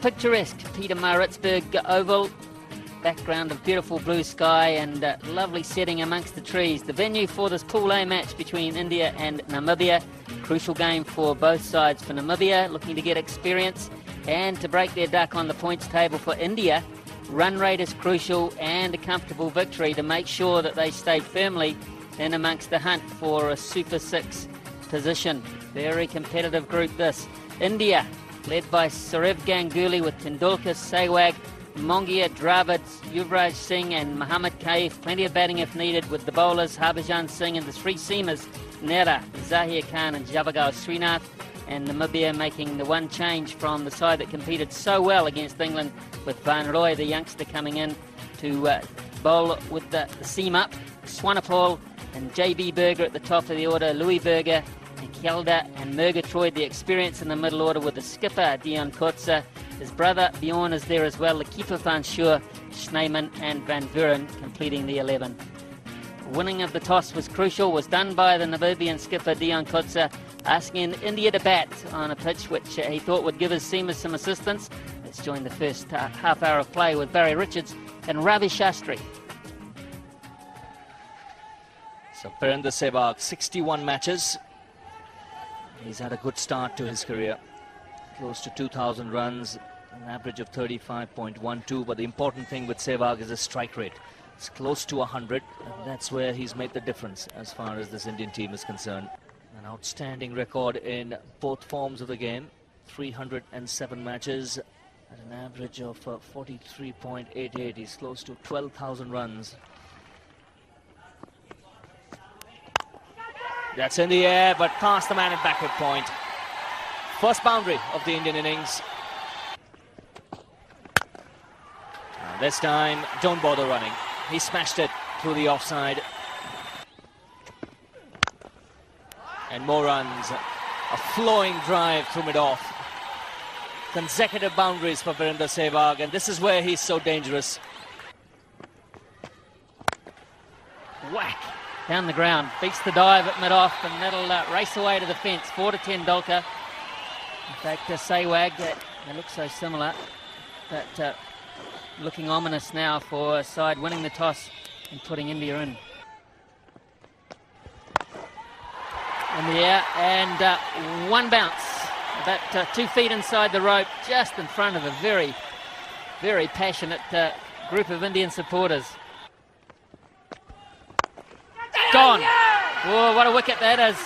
picturesque Pietermaritzburg Oval. Background of beautiful blue sky and lovely setting amongst the trees. The venue for this Pool A match between India and Namibia. Crucial game for both sides. For Namibia, looking to get experience and to break their duck on the points table. For India, run rate is crucial and a comfortable victory to make sure that they stay firmly in amongst the hunt for a Super 6 position. Very competitive group this. India, led by Saurav Ganguly with Tendulkar, Sehwag, Mongia, Dravid, Yuvraj Singh and Mohammad Kaif. Plenty of batting if needed with the bowlers Harbhajan Singh and the three seamers Nehra, Zahir Khan and Javagal Srinath. And Namibia making the one change from the side that competed so well against England with Van Roy, the youngster, coming in to bowl with the seam up. Swanepoel and J.B. Berger at the top of the order, Louis Berger, Kelda and Murgatroyd, the experience in the middle order with the skipper Dion Kotze. His brother Bjorn is there as well, the keeper Van Schuur, Schneemann and Van Vuren completing the 11. Winning of the toss was crucial, was done by the Namibian skipper Dion Kotze, asking India to bat on a pitch which he thought would give his seamers some assistance. Let's join the first half hour of play with Barry Richards and Ravi Shastri. So Virendra Sehwag, 61 matches. He's had a good start to his career. Close to 2,000 runs, an average of 35.12. But the important thing with Sehwag is his strike rate. It's close to 100, and that's where he's made the difference as far as this Indian team is concerned. An outstanding record in both forms of the game. 307 matches at an average of 43.88. He's close to 12,000 runs. That's in the air, but past the man at backward point. First boundary of the Indian innings. And this time, don't bother running. He smashed it through the offside. And more runs. A flowing drive through mid-off. Consecutive boundaries for Virendra Sehwag, and this is where he's so dangerous. Whack! Down the ground, beats the dive at mid-off, and that'll race away to the fence. 4 to 10 Tendulkar. In fact, Sehwag, they look so similar, but looking ominous now for a side winning the toss and putting India in. In the air, and one bounce, about 2 feet inside the rope, just in front of a very, very passionate group of Indian supporters. Gone. Oh, what a wicket that is.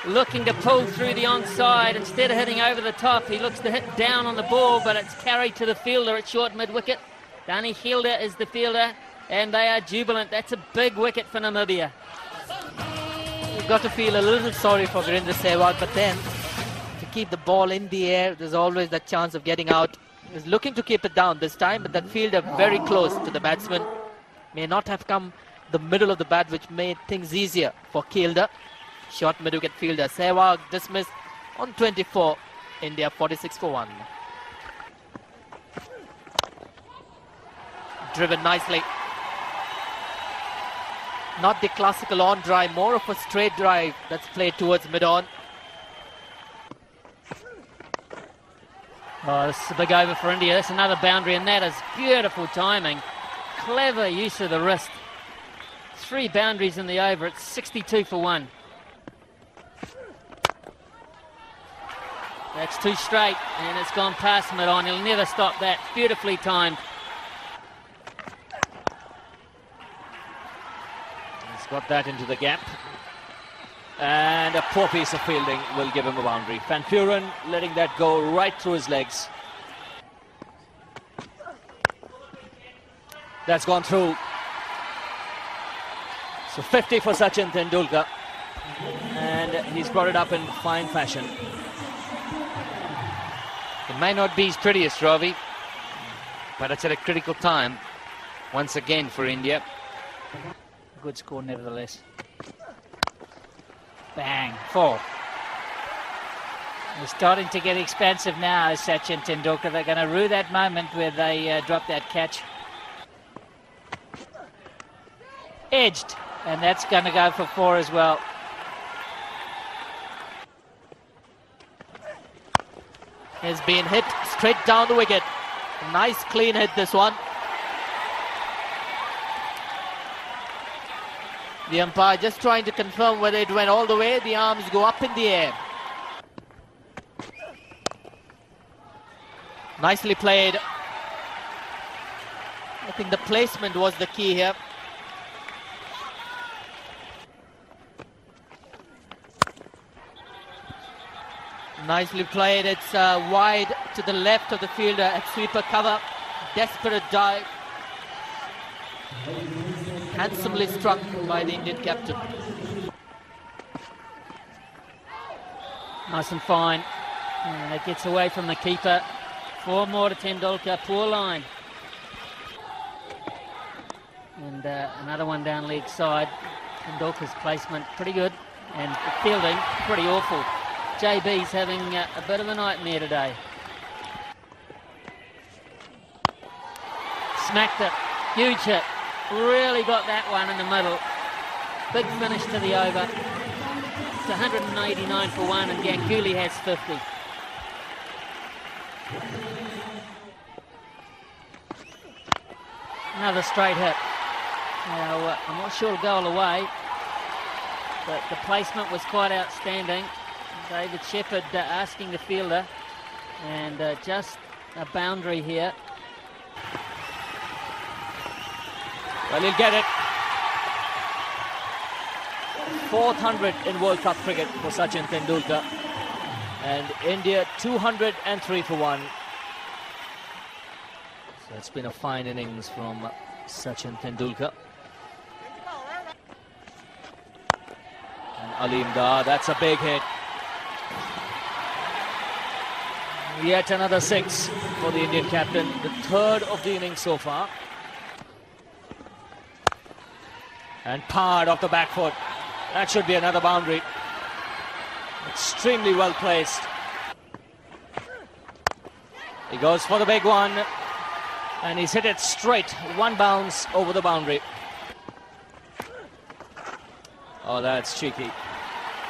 Looking to pull through the onside. Instead of hitting over the top, he looks to hit down on the ball, but it's carried to the fielder at short mid-wicket. Dani Hilda is the fielder, and they are jubilant. That's a big wicket for Namibia. You've got to feel a little sorry for Virendra Sehwag, but then to keep the ball in the air, there's always that chance of getting out. He's looking to keep it down this time, but that fielder very close to the batsman. May not have come the middle of the bat, which made things easier for Kilda. Short mid-wicket fielder. Sehwag dismissed on 24. India 46 for 1. Driven nicely. Not the classical on drive, more of a straight drive that's played towards mid-on. Oh, this is a big over for India. That's another boundary, and that is beautiful timing. Clever use of the wrist. 3 boundaries in the over. It's 62 for 1. That's 2 straight, and it's gone past mid-on. He'll never stop that. Beautifully timed. He's got that into the gap. And a poor piece of fielding will give him a boundary. Van Vuren letting that go right through his legs. That's gone through. So 50 for Sachin Tendulkar. And he's brought it up in fine fashion. It might not be his prettiest, Ravi, but it's at a critical time once again for India. Good score nevertheless. Bang, 4. They're starting to get expansive now, Sachin Tendulkar. They're going to rue that moment where they drop that catch. Edged, and that's going to go for 4 as well. Has been hit straight down the wicket. Nice clean hit, this one. The umpire just trying to confirm whether it went all the way. The arms go up in the air. Nicely played. I think the placement was the key here. Nicely played. It's wide to the left of the fielder at sweeper cover. Desperate dive. Handsomely struck by the Indian captain. Nice and fine. And it gets away from the keeper. 4 more to Tendulkar. Poor line. And another one down leg side. Tendulkar's placement pretty good. And the fielding pretty awful. JB's having a bit of a nightmare today. Smacked it. Huge hit. Really got that one in the middle. Big finish to the over. It's 189 for 1 and Ganguly has 50. Another straight hit. Now, I'm not sure it'll go all the way, but the placement was quite outstanding. David Shepherd asking the fielder, and just a boundary here. Well, he'll get it. 400 in World Cup cricket for Sachin Tendulkar. And India 203 for 1. So it's been a fine innings from Sachin Tendulkar. And Aleem Dar, that's a big hit. Yet another 6 for the Indian captain, the 3rd of the innings so far. And powered off the back foot. That should be another boundary. Extremely well placed. He goes for the big one. And he's hit it straight. 1 bounce over the boundary. Oh, that's cheeky.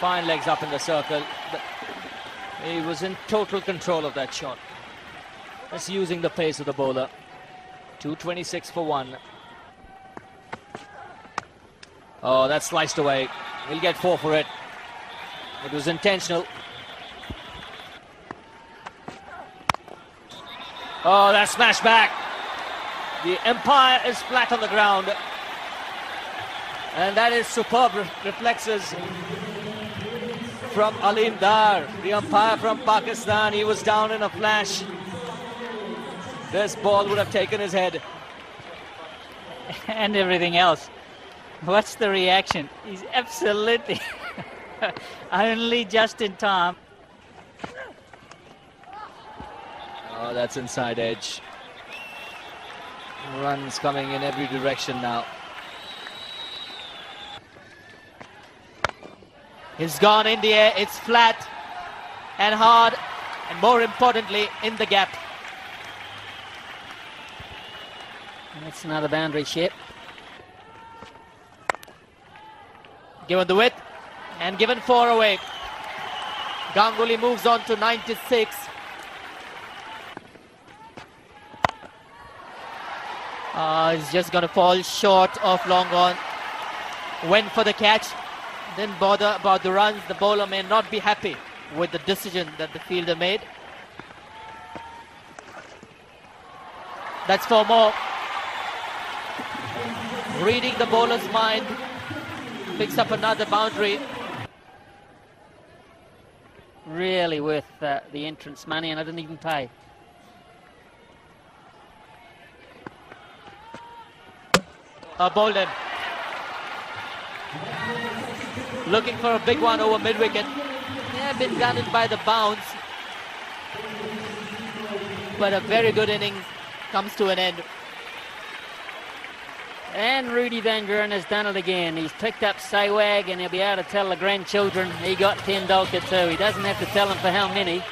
Fine legs up in the circle. He was in total control of that shot. Just using the pace of the bowler. 226 for 1. Oh, that's sliced away. He'll get 4 for it. It was intentional. Oh, that's smashed back. The umpire is flat on the ground. And that is superb reflexes from Aleem Dar, the umpire from Pakistan. He was down in a flash. This ball would have taken his head. And everything else. What's the reaction? He's absolutely only just in time. Oh, that's inside edge. Runs coming in every direction now. It's gone in the air. It's flat and hard, and more importantly, in the gap. And that's another boundary, Shep. Given the width and given 4 away. Ganguly moves on to 96. He's just going to fall short of long on. Went for the catch. Didn't bother about the runs. The bowler may not be happy with the decision that the fielder made. That's 4 more. Reading the bowler's mind. Picks up another boundary. Really worth the entrance money, and I didn't even pay. Bowled him. Looking for a big one over mid-wicket. Yeah, been gunned by the bounce. But a very good innings comes to an end. And Rudy Van Buren has done it again. He's picked up Sehwag, and he'll be able to tell the grandchildren he got Tendulkar too. He doesn't have to tell them for how many.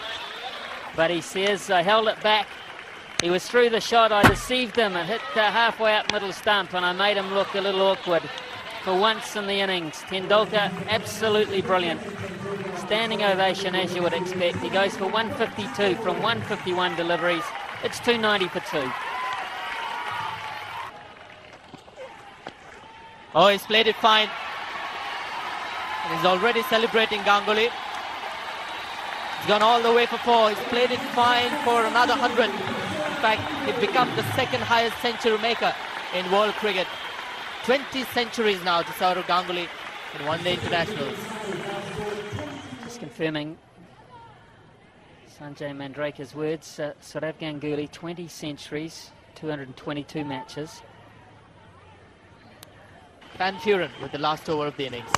But he says, I held it back. He was through the shot. I deceived him and hit halfway up middle stump, and I made him look a little awkward. For once in the innings, Tendulkar absolutely brilliant. standing ovation, as you would expect. He goes for 152 from 151 deliveries. It's 290 for 2. Oh, he's played it fine. And he's already celebrating Ganguly. He's gone all the way for 4. He's played it fine for another 100. In fact, it becomes the second highest century maker in world cricket. 20 centuries now to Sourav Ganguly in one-day internationals. Just confirming Sanjay Mandrake's words, Sourav Ganguly, 20 centuries, 222 matches. Van Furen with the last over of the innings.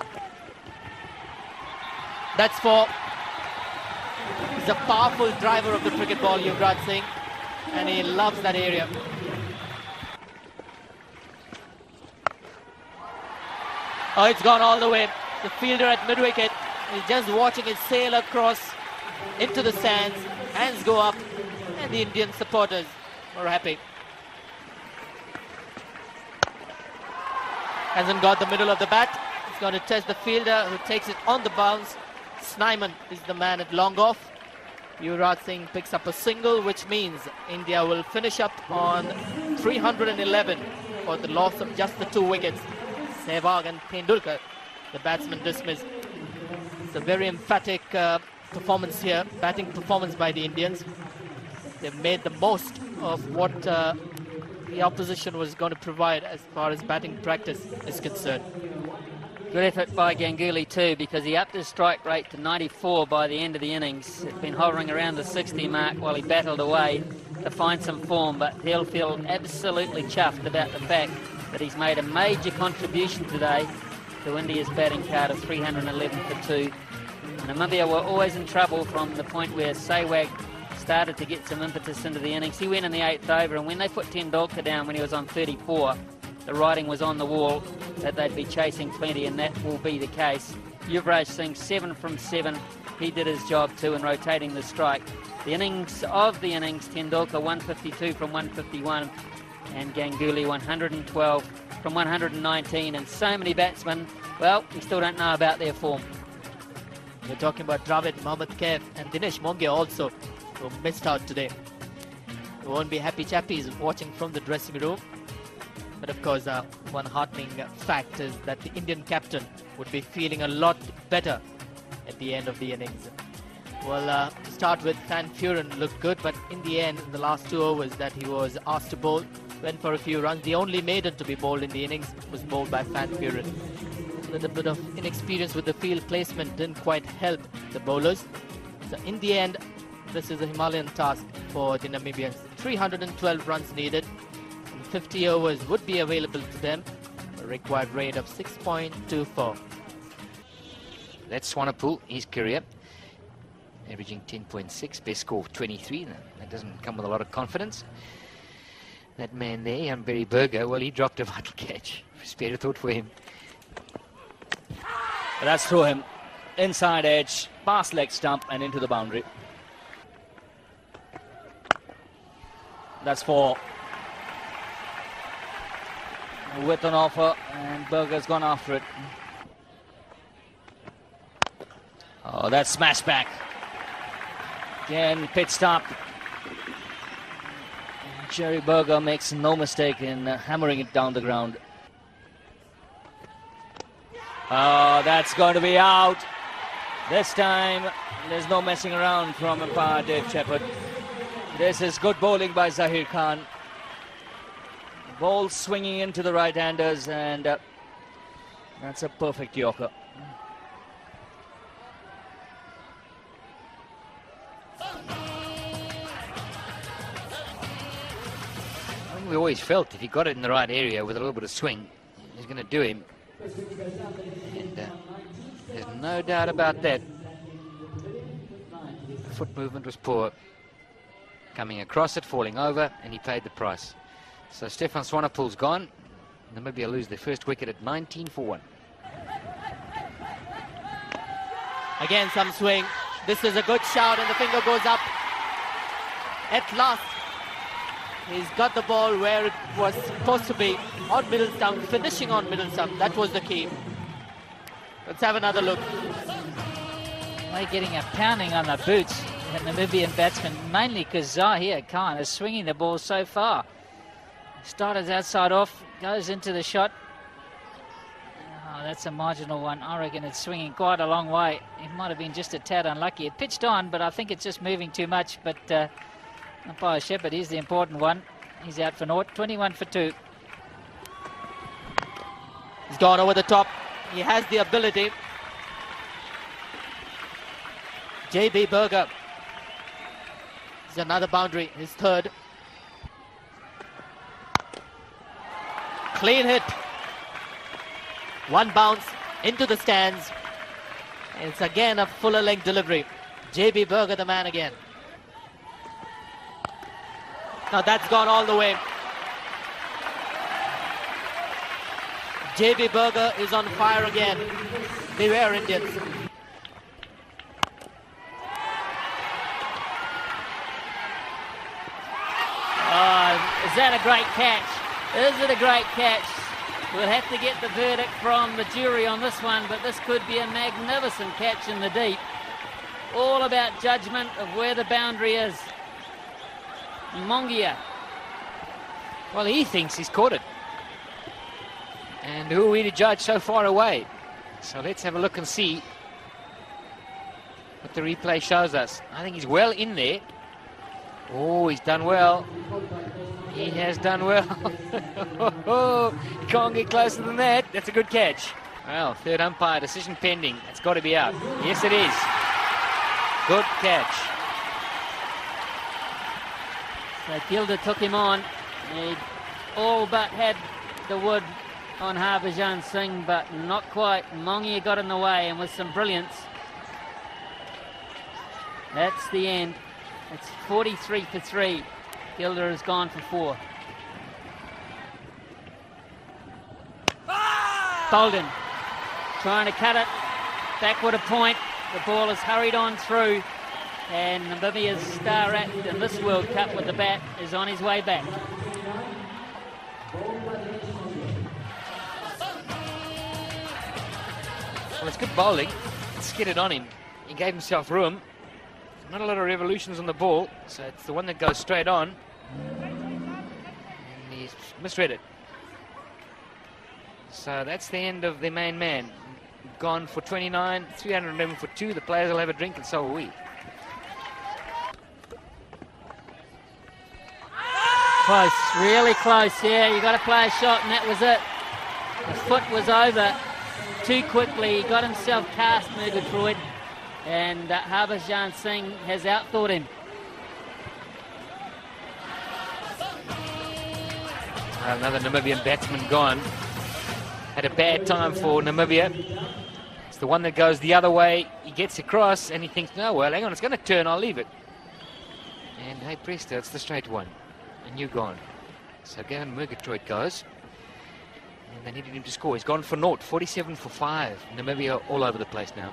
That's 4. He's a powerful driver of the cricket ball, Yuvraj Singh, and he loves that area. Oh, it's gone all the way. The fielder at mid-wicket is just watching it sail across into the sands. Hands go up, and the Indian supporters are happy. Hasn't got the middle of the bat. It's going to test the fielder, who takes it on the bounce. Snyman is the man at long off. Yuvraj Singh picks up a single, which means India will finish up on 311 for the loss of just the 2 wickets. Sehwag and Tendulkar, the batsman, dismissed. It's a very emphatic performance here, batting performance by the Indians. They've made the most of what the opposition was going to provide as far as batting practice is concerned. Good effort by Ganguly too, because he upped his strike rate to 94 by the end of the innings. It's been hovering around the 60 mark while he battled away to find some form, but he'll feel absolutely chuffed about the fact that he's made a major contribution today to India's batting card of 311 for 2. Namibia were always in trouble from the point where Sehwag started to get some impetus into the innings. He went in the 8th over, and when they put Tendulkar down when he was on 34, the writing was on the wall that they'd be chasing plenty, and that will be the case. Yuvraj Singh, 7 from 7. He did his job too in rotating the strike. The innings of the innings, Tendulkar 152 from 151, and Ganguly 112 from 119, and so many batsmen, well, we still don't know about their form. We're talking about Dravid, Mohammad Kaif and Dinesh Mongia also, who missed out today. They won't be happy chappies watching from the dressing room. But of course, one heartening fact is that the Indian captain would be feeling a lot better at the end of the innings. Well, to start with, Van Furen looked good, but in the end, in the last 2 overs that he was asked to bowl, went for a few runs. The only maiden to be bowled in the innings was bowled by Van Furen. A little bit of inexperience with the field placement didn't quite help the bowlers. So in the end, this is a Himalayan task for the Namibians. 312 runs needed. 50 overs would be available to them. A required rate of 6.24. That's Swanepoel, his career, averaging 10.6, best score of 23. That doesn't come with a lot of confidence. That man there, Barry Burger, well, he dropped a vital catch. Spare a thought for him. But that's through him. Inside edge, past leg stump and into the boundary. That's 4. With an offer, and Burger's gone after it. Oh, that's smashed back. Again, pit stop. Jerry Burger makes no mistake in hammering it down the ground. Oh, that's going to be out. This time, there's no messing around from umpire Dave Shepherd. This is good bowling by Zahir Khan. Ball swinging into the right-handers, and that's a perfect Yorker. We always felt if he got it in the right area with a little bit of swing, he's going to do him. And there's no doubt about that. The foot movement was poor. Coming across it, falling over, and he paid the price. So Stefan Swanepoel's gone. Namibia lose their first wicket at 19 for 1. Again, some swing. This is a good shout, and the finger goes up. At last, he's got the ball where it was supposed to be, on middle stump, finishing on middle stump. That was the key. Let's have another look. They're getting a pounding on the boots, the Namibian batsman, mainly because Zahir Khan is swinging the ball so far. Started outside off, goes into the shot. Oh, that's a marginal one. I reckon it's swinging quite a long way. It might have been just a tad unlucky. It pitched on, but I think it's just moving too much. But umpire Shepherd, he's the important one. He's out for naught, 21 for 2. He's gone over the top. He has the ability. J.B. Berger. It's another boundary, his third. Clean hit. One bounce into the stands. It's again a fuller length delivery. J.B. Berger, the man again. Now that's gone all the way. J.B. Berger is on fire again. Beware, Indians. Is that a great catch? Is it a great catch? We'll have to get the verdict from the jury on this one, but this could be a magnificent catch in the deep. All about judgment of where the boundary is. Mongia. Well, he thinks he's caught it. And who are we to judge so far away? So let's have a look and see what the replay shows us. I think he's well in there. Oh, he's done well. He has done well. Can't get closer than that. That's a good catch. Well, third umpire, decision pending. It's got to be out. Yes, it is. Good catch. So Gilder took him on. He all but had the wood on Harbhajan Singh, but not quite. Mongia got in the way, and with some brilliance. That's the end. It's 43 for 3. Gilder has gone for 4. Bolden trying to cut it. Backward a point. The ball has hurried on through. And Namibia's star act in this World Cup with the bat is on his way back. Well, it's good bowling. Skidded on him. He gave himself room. Not a lot of revolutions on the ball, so it's the one that goes straight on. And he's misread it. So that's the end of the main man. Gone for 29, 311 for 2. The players will have a drink, and so will we. Close, really close. Yeah, you got to play a shot, and that was it. The foot was over too quickly. He got himself cast, Murgatroyd, and Harbhajan Singh has outthought him. Another Namibian batsman gone. Had a bad time for Namibia. It's the one that goes the other way. He gets across and he thinks, no, well, hang on, it's going to turn, I'll leave it. And hey, presto, it's the straight one. And you're gone. So Gavin Murgatroyd goes. And they needed him to score. He's gone for naught, 47 for 5. Namibia all over the place now.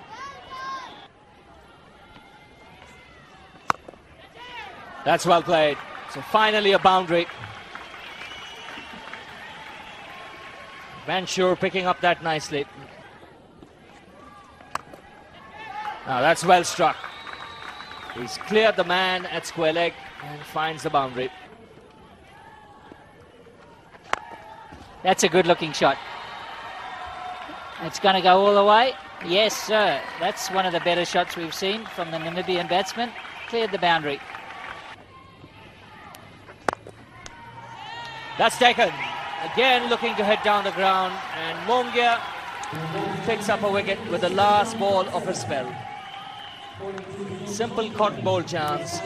That's well played. So finally a boundary. Vansure picking up that nicely. Now that's well struck. He's cleared the man at square leg and finds the boundary. That's a good looking shot. It's going to go all the way. Yes, sir. That's one of the better shots we've seen from the Namibian batsman. Cleared the boundary. That's taken. Again looking to head down the ground, and Mongia picks up a wicket with the last ball of her spell. Simple caught ball chance,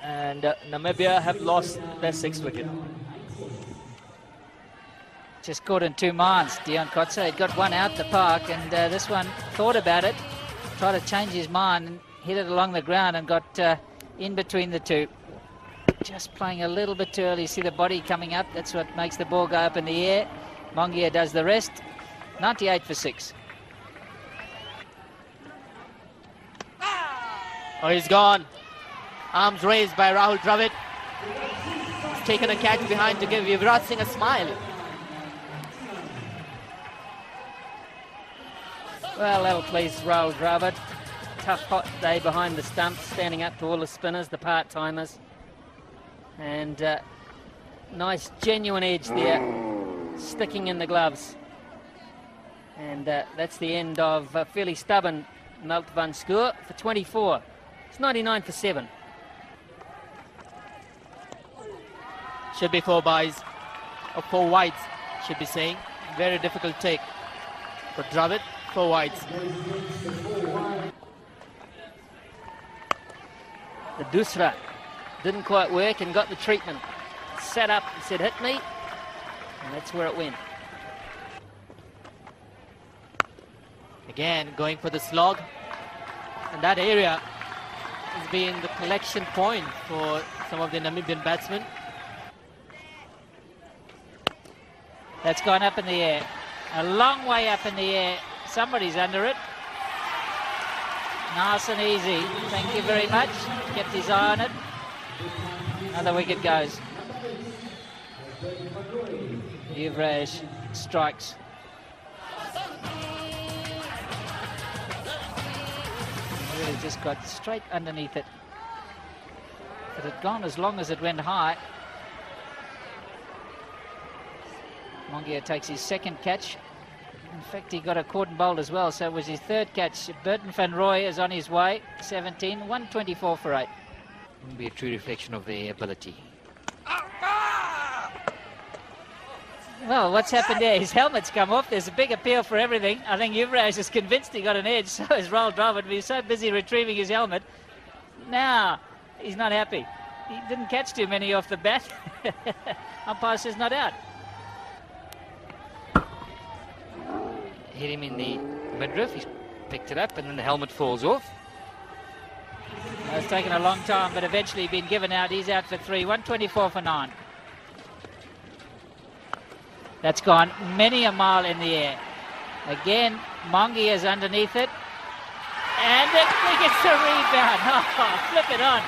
and Namibia have lost their 6th wicket. Just caught in 2 minds, Dion Kotze. He'd got one out the park, and this one thought about it, tried to change his mind and hit it along the ground and got in between the two. Just playing a little bit too early. See the body coming up. That's what makes the ball go up in the air. Mongia does the rest. 98 for 6. Oh, he's gone. Arms raised by Rahul Dravid. He's taken a catch behind to give Yuvraj Singh a smile. Well, that'll please Rahul Dravid. tough, hot day behind the stumps, standing up to all the spinners, the part-timers. And nice, genuine edge there, sticking in the gloves. And that's the end of fairly stubborn Melt van Schoor for 24. It's 99 for 7. Should be 4 byes, or 4 wides, should be saying. Very difficult take for Dravid, 4 wides. The Dusra didn't quite work and got the treatment. Sat up and said, hit me, and that's where it went. Again, going for the slog. And that area has been the collection point for some of the Namibian batsmen. That's gone up in the air. A long way up in the air. Somebody's under it. Nice and easy. Thank you very much. Kept his eye on it. Another wicket goes. Yuvraj strikes. Really just got straight underneath it. If it had gone as long as it went high. Mongia takes his second catch. In fact, he got a cordon bowled as well, so it was his third catch. Burton van Rooy is on his way. 17, 124 for 8. Wouldn't be a true reflection of their ability. Well, what's happened there? His helmet's come off. There's a big appeal for everything. I think Yuvraj is convinced he got an edge. So is Roald Dravid. He was so busy retrieving his helmet. Now, he's not happy. He didn't catch too many off the bat. Umpire says not out. Hit him in the midriff. He's picked it up and then the helmet falls off. It's taken a long time, but eventually been given out. He's out for 3, 124 for 9. That's gone many a mile in the air. Again, Mongi is underneath it. And it gets a rebound. Oh, flip it on.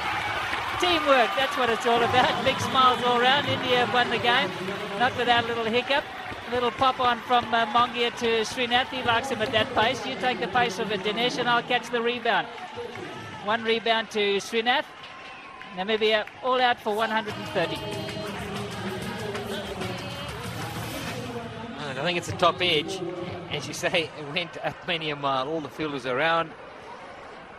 Teamwork, that's what it's all about. Big smiles all around. India have won the game. Not without a little hiccup. A little pop on from Mongia to Srinath. He likes him at that pace. You take the pace of it, Dinesh, and I'll catch the rebound. 1 rebound to Srinath. Namibia all out for 130. I think it's the top edge. As you say, it went up many a mile. All the fielders around,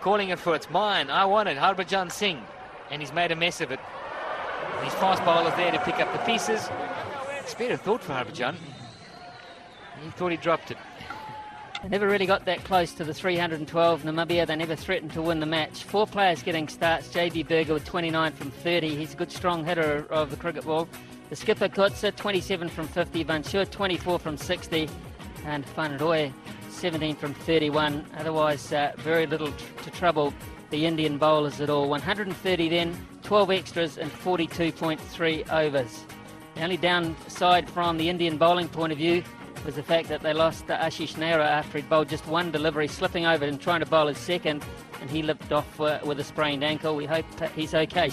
calling it for its mine. I want it, Harbhajan Singh. And he's made a mess of it. And his fast bowler's there to pick up the pieces. Spare a thought for Harbhajan. He thought he dropped it. They never really got that close to the 312 Namibia. They never threatened to win the match. 4 players getting starts. JB Berger with 29 from 30. He's a good strong hitter of the cricket ball. The skipper Kutsa 27 from 50. Van Schoor 24 from 60. And Van Rooy 17 from 31. Otherwise, very little to trouble the Indian bowlers at all. 130 then, 12 extras and 42.3 overs. The only downside from the Indian bowling point of view was the fact that they lost Ashish Nehra after he'd bowled just 1 delivery, slipping over and trying to bowl his second, and he limped off with a sprained ankle. We hope he's okay.